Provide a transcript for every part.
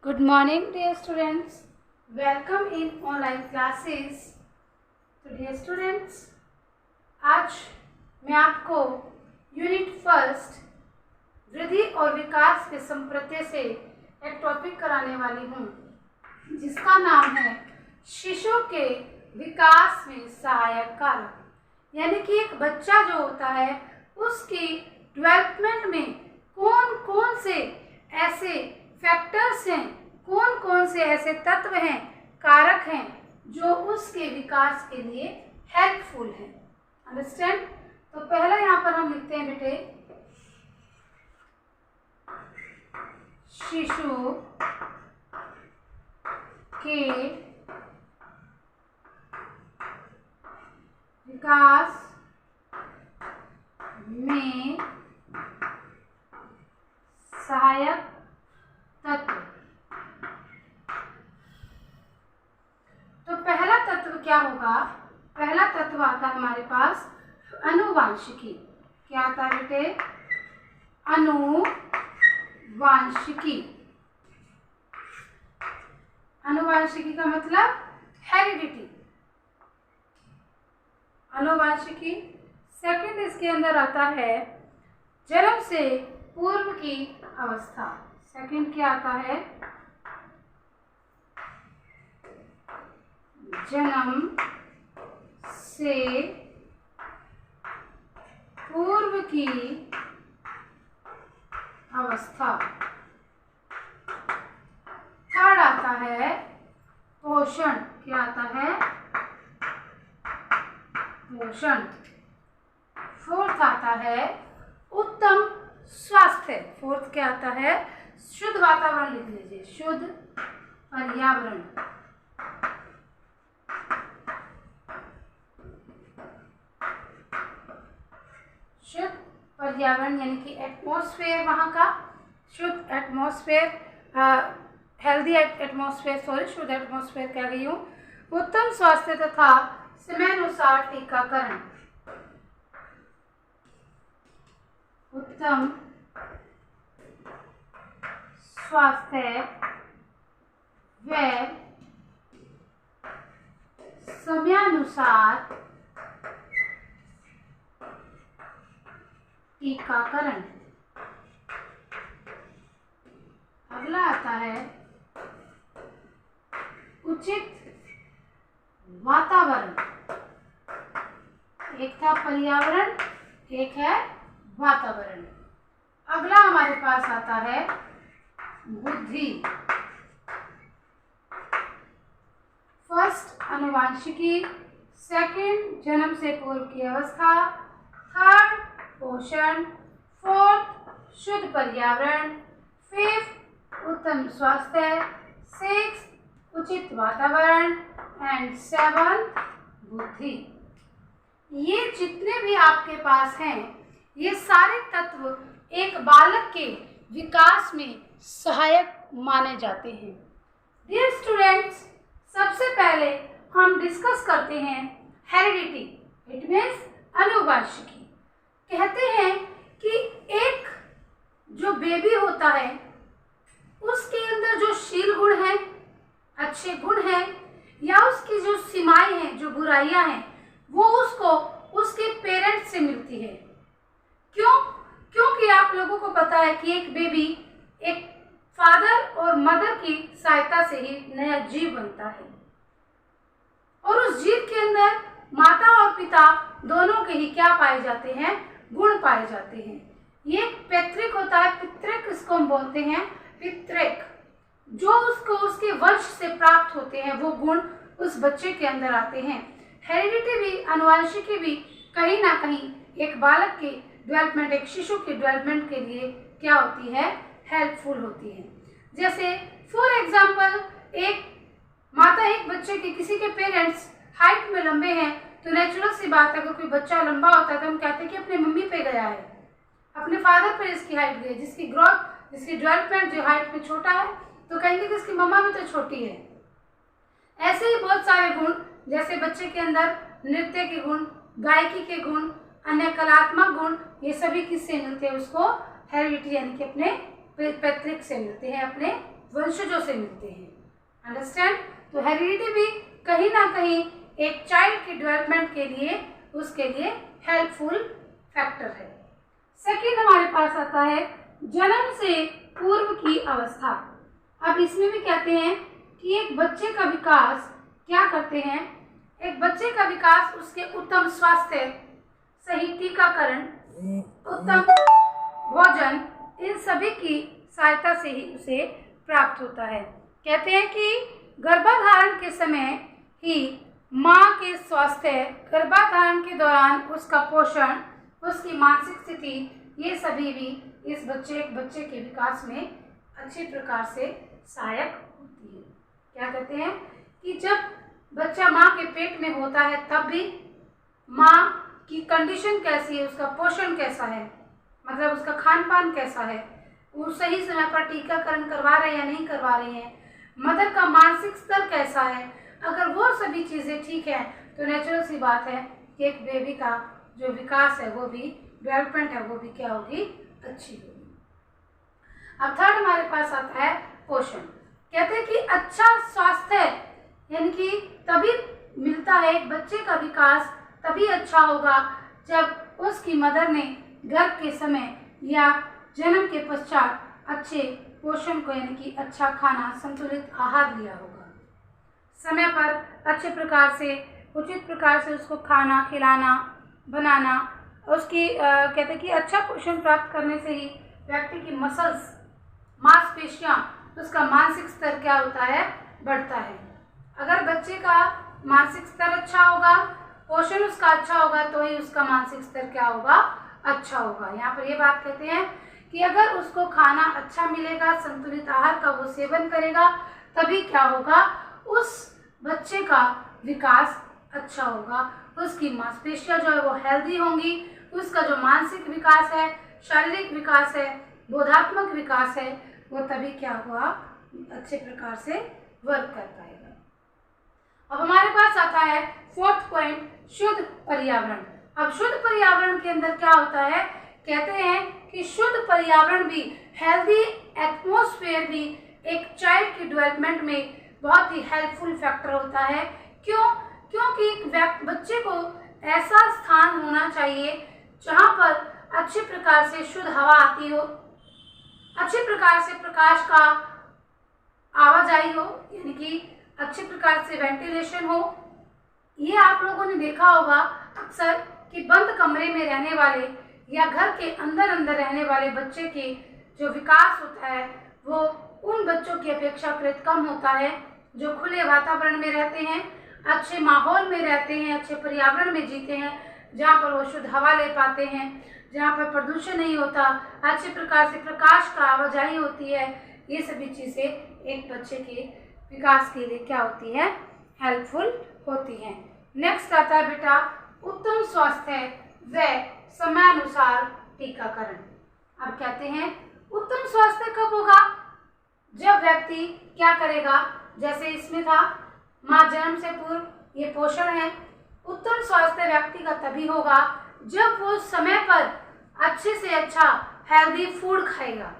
Good morning, dear students. Welcome in online classes. तो dear students, आज मैं आपको यूनिट फर्स्ट वृद्धि और विकास के संप्रत्यय से एक टॉपिक कराने वाली हूँ, जिसका नाम है शिशु के विकास में सहायक कारक। यानी कि एक बच्चा जो होता है उसकी डेवलपमेंट में कौन कौन से ऐसे फैक्टर्स हैं, कौन कौन से ऐसे तत्व हैं, कारक हैं जो उसके विकास के लिए हेल्पफुल हैं। अंडरस्टैंड? तो पहला यहाँ पर हम लिखते हैं बेटे, शिशु के विकास में सहायक तत्व। तो पहला तत्व क्या होगा? पहला तत्व आता है हमारे पास आनुवांशिकी। क्या आता है बेटे? आनुवांशिकी। आनुवांशिकी का मतलब हेरिडिटी। आनुवांशिकी। सेकंड इसके अंदर आता है जन्म से पूर्व की अवस्था। सेकंड क्या आता है? जन्म से पूर्व की अवस्था। थर्ड आता है पोषण। क्या आता है? पोषण। फोर्थ आता है उत्तम स्वास्थ्य। फोर्थ क्या आता है? शुद्ध वातावरण। लिख लीजिए, शुद्ध पर्यावरण। शुद्ध पर्यावरण यानी कि एटमॉस्फेयर, वहाँ का शुद्ध एटमॉस्फेयर, हेल्दी एटमॉस्फेयर, शुद्ध एटमॉस्फेयर कह रही हूँ। उत्तम स्वास्थ्य तथा समयानुसार टीकाकरण। उत्तम स्वास्थ्य व समयानुसार टीकाकरण। अगला आता है उचित वातावरण। एक था पर्यावरण, एक है वातावरण। अगला हमारे पास आता है बुद्धि। फर्स्ट आनुवांशिकी, सेकंड जन्म से पूर्व की अवस्था, थर्ड पोषण, फोर्थ शुद्ध पर्यावरण, फिफ्थ उत्तम स्वास्थ्य, सिक्स्थ उचित वातावरण एंड सेवंथ बुद्धि। ये जितने भी आपके पास हैं, ये सारे तत्व एक बालक के विकास में सहायक माने जाते हैं। डियर स्टूडेंट्स, सबसे पहले हम डिस्कस करते हैं हेरिडिटी। It means आनुवांशिकी। कहते हैं कि एक जो बेबी होता है उसके अंदर जो शील गुण है, अच्छे गुण हैं, या उसकी जो सीमाएं हैं, जो बुराइयां हैं, वो उसको उसके पेरेंट्स से मिलती है। क्यों? क्योंकि आप लोगों को पता है कि एक बेबी एक फादर और मदर की सहायता से ही नया जीव बनता है, और उस जीव के अंदर माता और पिता दोनों के ही क्या पाए जाते हैं? गुण पाए जाते हैं। ये एक पैतृक होता है, पितृक इसको हम बोलते हैं, पितृक। जो उसको उसके वंश से प्राप्त होते हैं वो गुण उस बच्चे के अंदर आते हैं। हेरिडिटी भी, आनुवांशिकी भी कहीं ना कहीं एक बालक के डेवलपमेंट, एक शिशु के डेवलपमेंट के लिए क्या होती है? हेल्पफुल होती है। जैसे फॉर एग्जाम्पल, एक माता एक बच्चे के, किसी के पेरेंट्स हाइट में लंबे हैं, तो नेचुरल सी बात है, अगर कोई बच्चा लंबा होता है तो हम कहते हैं कि अपने मम्मी पे गया है, अपने फादर पे इसकी हाइट गई। जिसकी ग्रोथ, जिसकी डेवलपमेंट जो हाइट में छोटा है, तो कहेंगे कि इसकी मम्मा भी तो छोटी है। ऐसे ही बहुत सारे गुण, जैसे बच्चे के अंदर नृत्य के गुण, गायकी के गुण, अन्य कलात्मक गुण, ये सभी किससे मिलते हैं? उसको हेरिडिटी यानी कि अपने पैतृक से मिलते हैं, अपने वंशजों से मिलते हैं। अंडरस्टैंड? तो हेरिडिटी भी कहीं ना कहीं एक चाइल्ड की डेवलपमेंट के लिए उसके लिए हेल्पफुल फैक्टर है। सेकंड हमारे पास आता है जन्म से पूर्व की अवस्था। अब इसमें भी कहते हैं कि एक बच्चे का विकास क्या करते हैं, एक बच्चे का विकास उसके उत्तम स्वास्थ्य, सही टीकाकरण, उत्तम भोजन, इन सभी की सहायता से ही उसे प्राप्त होता है। कहते हैं कि गर्भाधारण के समय ही माँ के स्वास्थ्य, गर्भाधारण के दौरान उसका पोषण, उसकी मानसिक स्थिति, ये सभी भी इस बच्चे के विकास में अच्छे प्रकार से सहायक होती है। क्या कहते हैं कि जब बच्चा माँ के पेट में होता है तब भी माँ की कंडीशन कैसी है, उसका पोषण कैसा है, मतलब उसका खान पान कैसा है, वो सही समय पर टीकाकरण करवा रहे हैं या नहीं करवा रहे हैं, मदर का मानसिक स्तर कैसा है, अगर वो सभी चीज़ें ठीक है तो नेचुरल सी बात है कि एक बेबी का जो विकास है, वो भी डेवलपमेंट है, वो भी क्या होगी, अच्छी होगी। अब थर्ड हमारे पास आता है पोषण। कहते हैं कि अच्छा स्वास्थ्य यानी कि तभी मिलता है, एक बच्चे का विकास तभी अच्छा होगा जब उसकी मदर ने गर्भ के समय या जन्म के पश्चात अच्छे पोषण को यानी कि अच्छा खाना, संतुलित आहार लिया होगा, समय पर अच्छे प्रकार से, उचित प्रकार से उसको खाना खिलाना, बनाना, उसकी कहते हैं कि अच्छा पोषण प्राप्त करने से ही व्यक्ति की मसल्स, मांसपेशियां, उसका मानसिक स्तर क्या होता है, बढ़ता है। अगर बच्चे का मानसिक स्तर अच्छा होगा, पोषण उसका अच्छा होगा, तो ही उसका मानसिक स्तर क्या होगा, अच्छा होगा। यहाँ पर ये बात कहते हैं कि अगर उसको खाना अच्छा मिलेगा, संतुलित आहार का वो सेवन करेगा, तभी क्या होगा, उस बच्चे का विकास अच्छा होगा, उसकी मांसपेशियां जो है वो हेल्दी होंगी, उसका जो मानसिक विकास है, शारीरिक विकास है, बोधात्मक विकास है, वो तभी क्या हुआ, अच्छे प्रकार से वर्क कर पाएगा। अब हमारे पास आता है फोर्थ पॉइंट, शुद्ध पर्यावरण। अब शुद्ध पर्यावरण के अंदर क्या होता है, कहते हैं कि शुद्ध पर्यावरण भी, हेल्दी एटमॉस्फेयर भी एक चाइल्ड की डेवलपमेंट में बहुत ही हेल्पफुल फैक्टर होता है। क्यों? क्योंकि एक बच्चे को ऐसा स्थान होना चाहिए जहाँ पर अच्छे प्रकार से शुद्ध हवा आती हो, अच्छे प्रकार से प्रकाश का आवाजाही हो, यानी कि अच्छे प्रकार से वेंटिलेशन हो। ये आप लोगों ने देखा होगा अक्सर कि बंद कमरे में रहने वाले या घर के अंदर रहने वाले बच्चे के जो विकास होता है वो उन बच्चों की अपेक्षाकृत कम होता है जो खुले वातावरण में रहते हैं, अच्छे माहौल में रहते हैं, अच्छे पर्यावरण में जीते हैं, जहाँ पर वो शुद्ध हवा ले पाते हैं, जहाँ पर प्रदूषण नहीं होता, अच्छे प्रकार से प्रकाश का आवाजाही होती है। ये सभी चीज़ें एक बच्चे के विकास के लिए क्या होती है, हेल्पफुल होती हैं। नेक्स्ट आता है बेटा उत्तम स्वास्थ्य व समयानुसार टीकाकरण। अब कहते हैं उत्तम स्वास्थ्य कब होगा, जब व्यक्ति क्या करेगा, जैसे इसमें था माँ जन्म से पूर्व, ये पोषण है। उत्तम स्वास्थ्य व्यक्ति का तभी होगा जब वो समय पर अच्छे से अच्छा हेल्दी फूड खाएगा,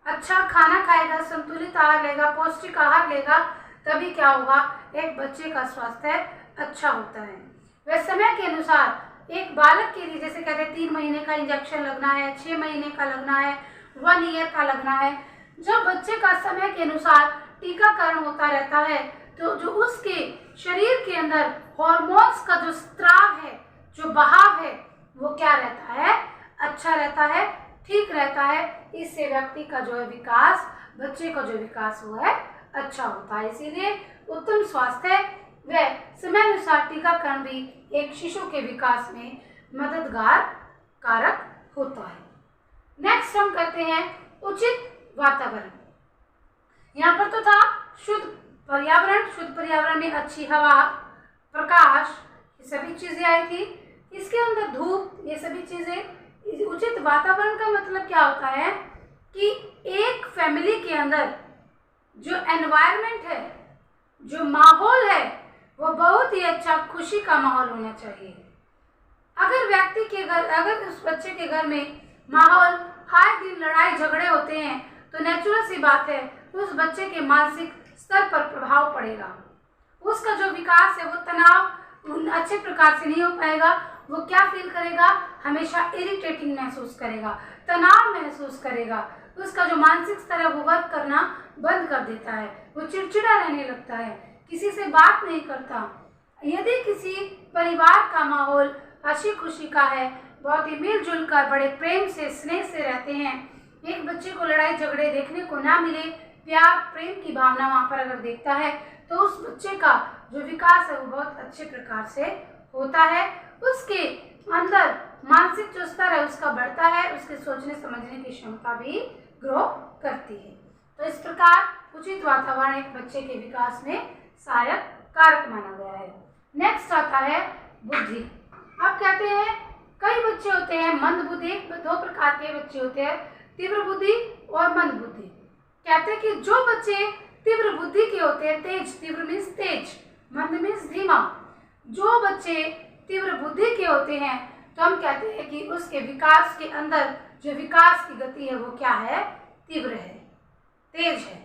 अच्छा खाना खाएगा, संतुलित आहार लेगा, पौष्टिक आहार लेगा, तभी क्या होगा, एक बच्चे का स्वास्थ्य अच्छा होता है। वह समय के अनुसार एक बालक के लिए, जैसे कहते हैं 3 महीने का इंजेक्शन लगना है, 6 महीने का लगना है, 1 ईयर का लगना है। जब बच्चे का समय के अनुसार टीकाकरण होता रहता है तो जो उसके शरीर के अंदर हॉर्मोन्स का जो स्त्राव है, जो बहाव है, वो क्या रहता है, अच्छा रहता है, ठीक रहता है। इससे व्यक्ति का जो है विकास, बच्चे का जो विकास वो है अच्छा होता है। इसीलिए उत्तम स्वास्थ्य व समयानुसार टीकाकरण भी एक शिशु के विकास में मददगार कारक होता है। नेक्स्ट हम करते हैं उचित वातावरण। यहाँ पर तो था शुद्ध पर्यावरण, शुद्ध पर्यावरण में अच्छी हवा, प्रकाश, ये सभी चीजें आई थी। इसके अंदर धूप, ये सभी चीजें। उचित वातावरण का मतलब क्या होता है कि एक फैमिली के अंदर जो एनवायरनमेंट है, जो माहौल है, वो बहुत ही अच्छा खुशी का माहौल होना चाहिए। अगर व्यक्ति के घर, अगर उस बच्चे के घर में माहौल हर दिन लड़ाई झगड़े होते हैं, तो नेचुरल सी बात है उस बच्चे के मानसिक स्तर पर प्रभाव पड़ेगा। उसका जो विकास है वो तनाव अच्छे प्रकार से नहीं हो पाएगा। वो क्या फील करेगा, हमेशा इरिटेटिंग महसूस करेगा, तनाव महसूस करेगा। उसका जो मानसिक स्तर है वो वर्क करना बंद कर देता है, वो चिड़चिड़ा रहने लगता है, किसी से बात नहीं करता। यदि किसी परिवार का माहौल हंसी खुशी का है, बहुत ही मिलजुल कर बड़े प्रेम से स्नेह से रहते हैं, एक बच्चे को लड़ाई झगड़े देखने को ना मिले, प्यार प्रेम की भावना वहाँ पर अगर देखता है तो उस बच्चे का जो विकास है वो बहुत अच्छे प्रकार से होता है। उसके अंदर मानसिक जो स्तर है उसका बढ़ता है, उसके सोचने समझने की क्षमता भी ग्रो करती है। तो इस प्रकार उचित वातावरण एक बच्चे के विकास में सहायक कारक माना गया है। नेक्स्ट आता है बुद्धि। अब कहते हैं कई बच्चे होते हैं मंद बुद्धि, दो प्रकार के बच्चे होते हैं, तीव्र बुद्धि और मंद बुद्धि। कहते हैं कि जो बच्चे तीव्र बुद्धि के होते हैं, तेज, तीव्र मीन्स तेज, मंद मीन्स धीमा, जो बच्चे तीव्र बुद्धि के होते हैं तो हम कहते हैं कि उसके विकास के अंदर जो विकास की गति है वो क्या है, तीव्र है, तेज है,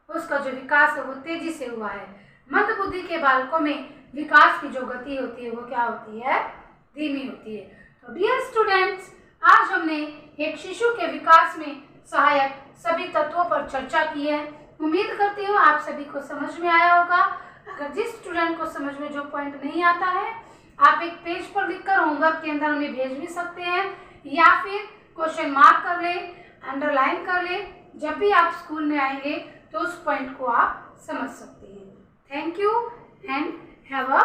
उसका जो विकास है वो तेजी से हुआ है। मंद बुद्धि के बालकों में विकास की जो गति होती है वो क्या होती है, धीमी होती है। तो डियर स्टूडेंट्स, आज हमने एक शिशु के विकास में सहायक सभी तत्वों पर चर्चा की है। उम्मीद करती हूँ आप सभी को समझ में आया होगा। अगर जिस स्टूडेंट को समझ में जो पॉइंट नहीं आता है आप एक पेज पर लिखकर होमवर्क के अंदर हमें भेज भी सकते हैं, या फिर क्वेश्चन मार्क कर ले, अंडरलाइन कर ले। जब भी आप स्कूल में आएंगे तो उस पॉइंट को आप समझ सकते हैं। Thank you and have a